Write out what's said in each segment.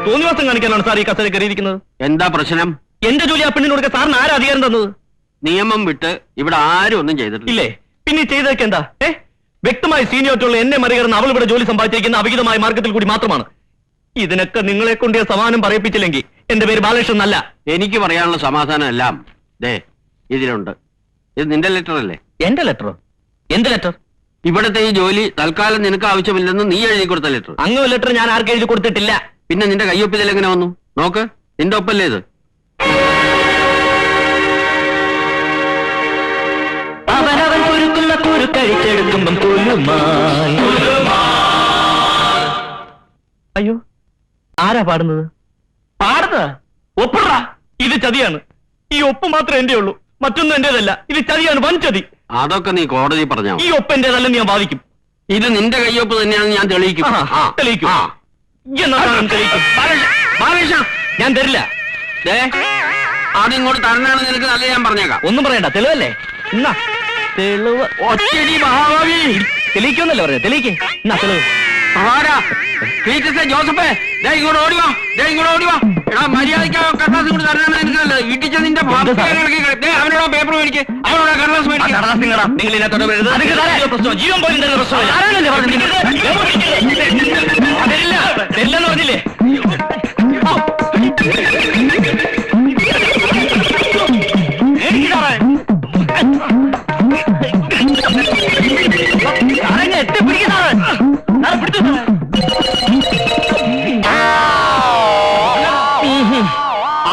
തോന്നിവാസം കാണിക്കാനാണ് സാർ ഈ കസേര കയറിയിരിക്കുന്നത്. എന്താ പ്രശ്നം? എന്റെ ജോലി ആ പെണ്ണിന് കൊടുക്കാൻ സാറിന് ആരാ അധികാരം തന്നത്? നിയമം വിട്ട് ഇവിടെ ആരും ഒന്നും ചെയ്തിട്ടില്ല. ഇല്ലേ? പിന്നെ ചെയ്തേക്ക് എന്താ? വ്യക്തമായി സീനിയോറിറ്റിയുള്ള എന്നെ മറികടന്ന് അവൾ ഇവിടെ ജോലി സമ്പാദിച്ചിരിക്കുന്ന അവിഹിതമായ മാർഗത്തിൽ കൂടി മാത്രമാണ്. ഇതിനൊക്കെ നിങ്ങളെ കൊണ്ട് സമാനം പറയിപ്പിച്ചില്ലെങ്കിൽ എന്റെ പേര് ബാലകൃഷ്ണൻ അല്ല. എനിക്ക് പറയാനുള്ള സമാധാനം എല്ലാം ഇതിലുണ്ട്. ഇത് നിന്റെ ലെറ്റർ അല്ലേ? എന്റെ ലെറ്ററോ? എന്ത് ലെറ്റർ? ഇവിടത്തെ ഈ ജോലി തൽക്കാലം നിനക്ക് ആവശ്യമില്ലെന്ന് നീ എഴുതി കൊടുത്ത ലെറ്റർ. അങ്ങനെ ലെറ്റർ ഞാൻ ആർക്ക് എഴുതി കൊടുത്തിട്ടില്ല. പിന്നെ നിന്റെ കയ്യൊപ്പിൽ എങ്ങനെ വന്നു? നോക്ക്, നിന്റെ ഒപ്പല്ലേ ഇത്? അവനവൻ കുരുക്കുന്ന കുരുക്കഴിച്ചെടുക്കുമ്പം അയ്യോ, ആരാ പാടുന്നത്? ഒപ്പിട. ഇത് ചതിയാണ്. ഈ ഒപ്പ് മാത്രമേ എന്റെ ഉള്ളൂ, മറ്റൊന്നും എന്റേതല്ല. ഇത് ചതിയാണ്, വൻ ചതി. അതൊക്കെ നീ കോടതി പറഞ്ഞോ? ഈ ഒപ്പ് എന്റേതല്ലെന്ന് ഞാൻ വാദിക്കും. ഇത് നിന്റെ കയ്യൊപ്പ് തന്നെയാണെന്ന് ഞാൻ തെളിയിക്കും. തെളിയിക്കും. ഞാൻ തരില്ല. അതിങ്ങോട്ട് തരണാണ് നിനക്ക് നല്ല. ഞാൻ പറഞ്ഞേക്കാം. ഒന്നും പറയണ്ട, തെളിവല്ലേ? എന്നാ തെളിവ്. ഒറ്റടി മഹാഭാവി. തെളിയിക്കൊന്നല്ലേ പറഞ്ഞത്? തെളിയിക്കേ. എന്നാ തെളിവ്. ജോസഫേ, ഇങ്ങോട്ട് ഓടിവാ, ഇങ്ങോട്ട് ഓടിവാ. എടാ, മര്യാദയ്ക്ക് കടലാസ് കൊണ്ട് തരണാണ് നിനക്ക് നല്ലത്. വീട്ടിൽ ചെന്ന് നിന്റെ അവനോട് പേപ്പർ മേടിക്ക്, അവനോട് കടലാസ് മേടിക്കും. നിങ്ങൾ ഇതിനകത്തോട് ജീവൻ പോലും തരില്ലെന്ന് പറഞ്ഞില്ലേ?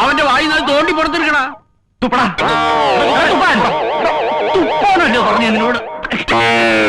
അവന്റെ വായി തോണ്ടി പുറത്തിരിക്കണ. തുപ്പടാ.